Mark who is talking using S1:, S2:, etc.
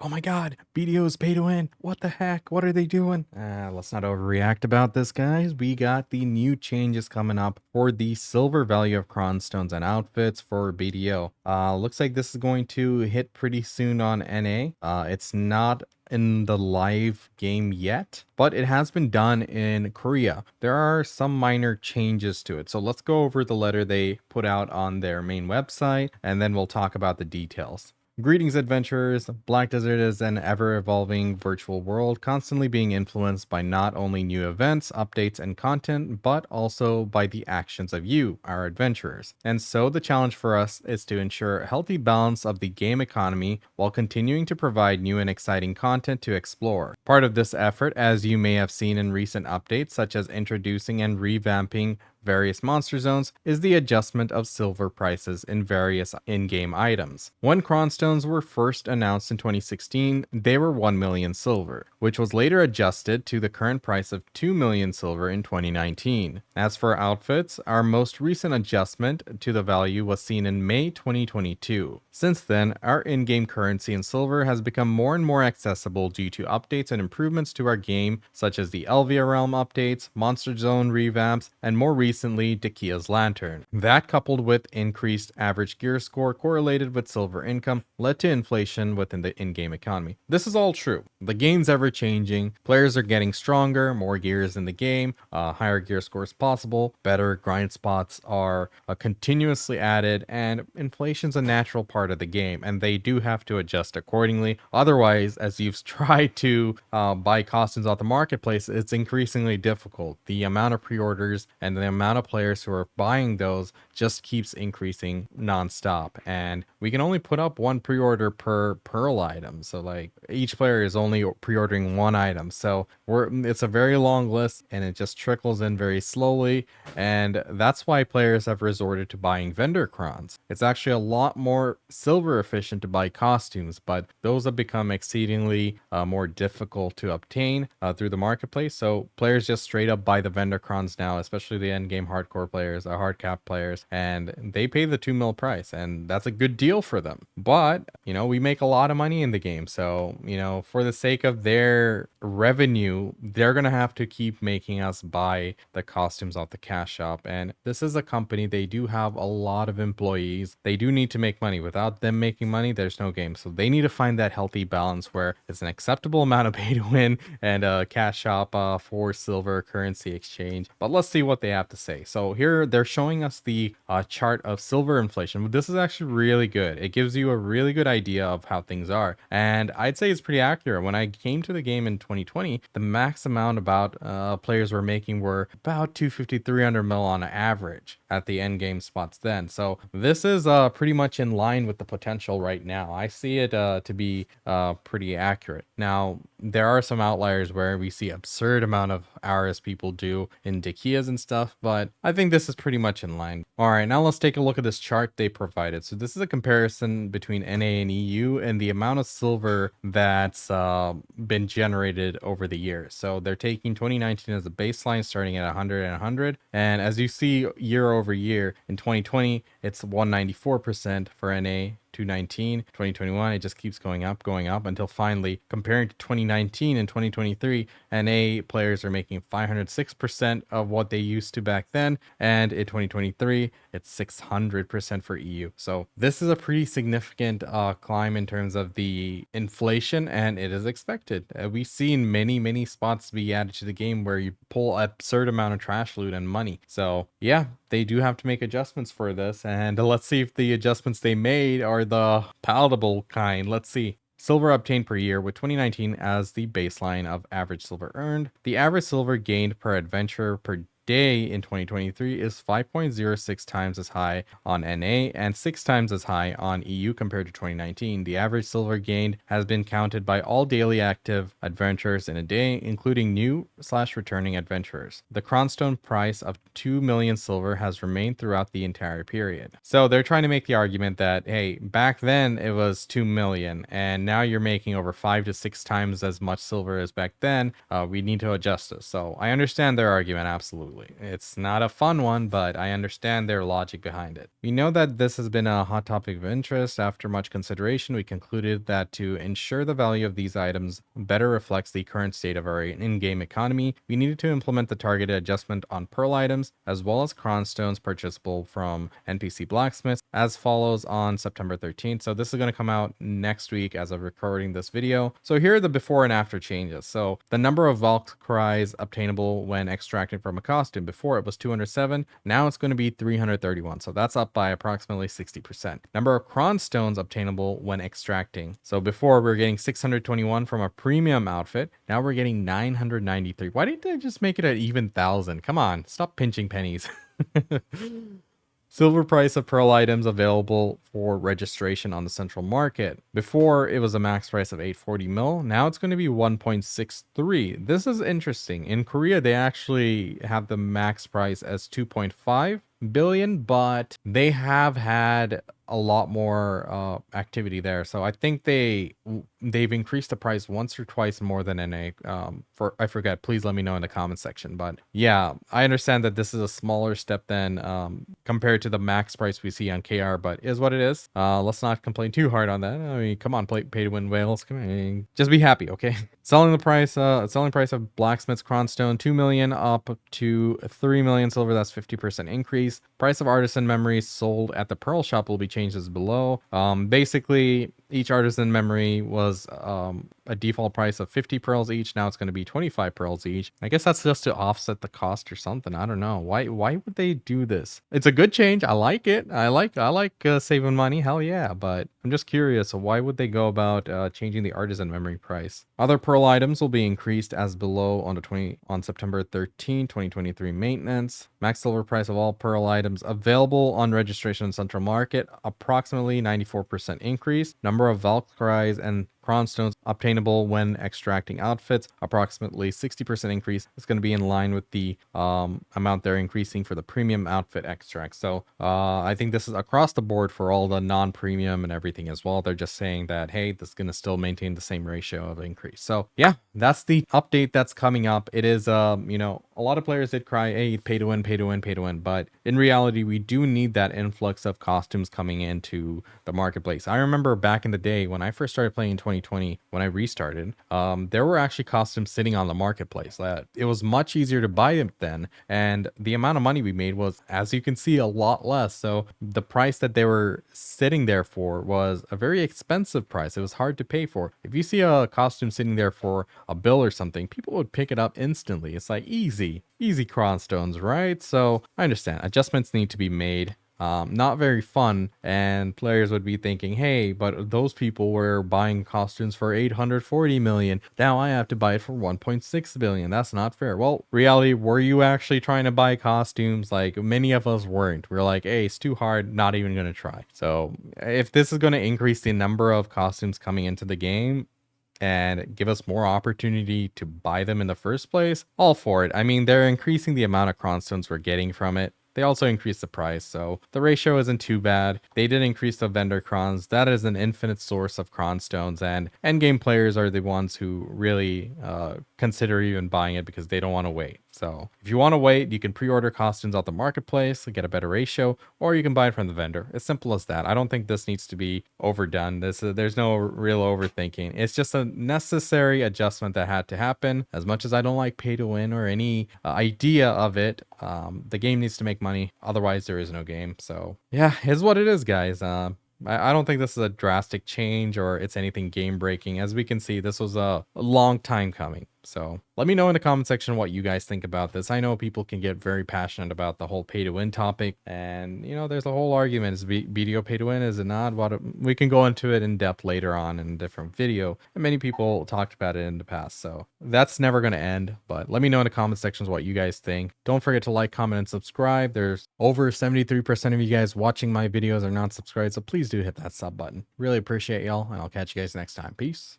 S1: Oh my god, BDO is pay to win. What the heck? What are they doing? Let's not overreact about this, guys. We got the new changes coming up for the silver value of cron stones and outfits for BDO. Looks like this is going to hit pretty soon on NA. It's not in the live game yet, but it has been done in Korea. There are some minor changes to it. So let's go over the letter they put out on their main website, and then we'll talk about the details. Greetings, adventurers. Black Desert is an ever evolving virtual world, constantly being influenced by not only new events, updates, and content, but also by the actions of you, our adventurers. And so, the challenge for us is to ensure a healthy balance of the game economy while continuing to provide new and exciting content to explore. Part of this effort, as you may have seen in recent updates, such as introducing and revamping various monster zones, is the adjustment of silver prices in various in-game items. When cronstones were first announced in 2016, they were 1 million silver, which was later adjusted to the current price of 2 million silver in 2019. As for outfits, our most recent adjustment to the value was seen in May 2022. Since then, our in-game currency in silver has become more and more accessible due to updates and improvements to our game, such as the Elvia Realm updates, Monster Zone revamps, and more recently, Dakia's Lantern. That, coupled with increased average gear score correlated with silver income, led to inflation within the in-game economy. This is all true. The game's ever changing, players are getting stronger, more gears in the game, higher gear scores possible, better grind spots are continuously added, and inflation's a natural part of the game, and they do have to adjust accordingly. Otherwise, as you've tried to buy costumes off the marketplace, it's increasingly difficult. The amount of pre-orders and the amount of players who are buying those just keeps increasing nonstop, and we can only put up one pre-order per pearl item, so like each player is only pre-ordering one item, so it's a very long list and it just trickles in very slowly, and that's why players have resorted to buying vendor crons. It's actually a lot more silver efficient to buy costumes, but those have become exceedingly more difficult to obtain through the marketplace, so players just straight up buy the vendor crons now, especially the end game hardcore players, hard cap players, and they pay the 2 mil price, and that's a good deal for them. But we make a lot of money in the game, so for the sake of their revenue, they're gonna have to keep making us buy the costumes off the cash shop. And this is a company, they do have a lot of employees, they do need to make money. Without them making money, there's no game, so they need to find that healthy balance where it's an acceptable amount of pay to win and a cash shop for silver currency exchange. But let's see what they have to say. So here they're showing us the chart of silver inflation. This is actually really good. It gives you a really good idea of how things are, and I'd say it's pretty accurate. When I came to the game in 2020, the max amount about players were making were about 250 300 mil on average at the end game spots then. So this is pretty much in line with the potential right now. I see it to be pretty accurate. Now there are some outliers where we see absurd amount of hours people do in Dakias and stuff, but I think this is pretty much in line. All right, now let's take a look at this chart they provided. So this is a comparison between NA and EU and the amount of silver that's been generated over the years. So they're taking 2019 as a baseline, starting at 100 and 100, and as you see year over year, in 2020 it's 194% for NA, 219, 2021, it just keeps going up until finally, comparing to 2019 and 2023, NA players are making 506% of what they used to back then, and in 2023 it's 600% for EU. So this is a pretty significant climb in terms of the inflation, and it is expected. We've seen many spots be added to the game where you pull an absurd amount of trash loot and money. So yeah, they do have to make adjustments for this, and let's see if the adjustments they made are the palatable kind. Let's see. Silver obtained per year with 2019 as the baseline of average silver earned. The average silver gained per adventure per day in 2023 is 5.06 times as high on NA and 6 times as high on EU compared to 2019. The average silver gained has been counted by all daily active adventurers in a day, including new/returning adventurers. The cronstone price of 2 million silver has remained throughout the entire period. So they're trying to make the argument that, hey, back then it was 2 million and now you're making over 5 to 6 times as much silver as back then. We need to adjust this. So I understand their argument, absolutely. absolutely. It's not a fun one, but I understand their logic behind it. We know that this has been a hot topic of interest. After much consideration, we concluded that to ensure the value of these items better reflects the current state of our in-game economy, we needed to implement the targeted adjustment on pearl items, as well as cron stones purchasable from NPC blacksmiths, as follows on September 13th. So this is going to come out next week as of recording this video. So here are the before and after changes. So the number of Valkyries obtainable when extracting from a costume. Before it was 207, now it's going to be 331. So that's up by approximately 60%. Number of cron stones obtainable when extracting. So before we were getting 621 from a premium outfit, now we're getting 993. Why didn't they just make it an even 1,000? Come on, stop pinching pennies. Silver price of pearl items available for registration on the central market. Before it was a max price of 840 mil. Now it's going to be 1.63. This is interesting. In Korea, they actually have the max price as 2.5 billion, but they have had a lot more activity there. So I think they've increased the price once or twice more than NA. I forget. Please let me know in the comment section. But yeah, I understand that this is a smaller step than compared to the max price we see on KR, but is what it is. Let's not complain too hard on that. I mean, come on, pay to win whales. Come on, just be happy, okay? Selling price of blacksmith's cronstone 2 million up to 3 million silver. That's 50% increase. Price of artisan memories sold at the pearl shop will be changed as below. Basically, each artisan memory was a default price of 50 pearls each. Now it's going to be 25 pearls each. I guess that's just to offset the cost or something. I don't know. Why would they do this? It's a good change. I like it. I like saving money. Hell yeah. But I'm just curious. Why would they go about changing the artisan memory price? Other pearl items will be increased as below on September 13, 2023 maintenance. Max silver price of all pearl items available on registration in Central Market, approximately 94% increase. Number of Valkyries and cron stones obtainable when extracting outfits, approximately 60% increase. It's going to be in line with the amount they're increasing for the premium outfit extract. So I think this is across the board for all the non-premium and everything as well. They're just saying that, hey, this is going to still maintain the same ratio of increase. So yeah, that's the update that's coming up. It is, you know, a lot of players did cry, hey, pay to win, pay to win, pay to win. But in reality, we do need that influx of costumes coming into the marketplace. I remember back in the day when I first started playing in 2020, when I restarted, there were actually costumes sitting on the marketplace. It was much easier to buy them then. And the amount of money we made was, as you can see, a lot less. So the price that they were sitting there for was a very expensive price. It was hard to pay for. If you see a costume sitting there for a bill or something, people would pick it up instantly. It's like easy cron stones, right? So I understand adjustments need to be made. Not very fun, and players would be thinking, hey, but those people were buying costumes for 840 million. Now I have to buy it for 1.6 billion. That's not fair. Well, reality, were you actually trying to buy costumes? Like, many of us weren't. We're like, hey, it's too hard, not even gonna try. So if this is going to increase the number of costumes coming into the game and give us more opportunity to buy them in the first place, all for it. I mean, they're increasing the amount of cron stones we're getting from it. They also increased the price, so the ratio isn't too bad. They did increase the vendor crons. That is an infinite source of cron stones, and endgame players are the ones who really consider even buying it because they don't want to wait. So if you want to wait, you can pre-order costumes out the marketplace to get a better ratio, or you can buy it from the vendor. As simple as that. I don't think this needs to be overdone. There's no real overthinking. It's just a necessary adjustment that had to happen. As much as I don't like pay to win or any idea of it, the game needs to make money. Otherwise, there is no game. So yeah, it's what it is, guys. I don't think this is a drastic change or it's anything game breaking. As we can see, this was a long time coming. So let me know in the comment section what you guys think about this. I know people can get very passionate about the whole pay to win topic, and you know, there's a whole argument. Is BDO pay to win? Is it not? We can go into it in depth later on in a different video, and many people talked about it in the past, so that's never going to end. But let me know in the comment sections what you guys think. Don't forget to like, comment, and subscribe. There's over 73% of you guys watching my videos are not subscribed, so please do hit that sub button. Really appreciate y'all, and I'll catch you guys next time. Peace.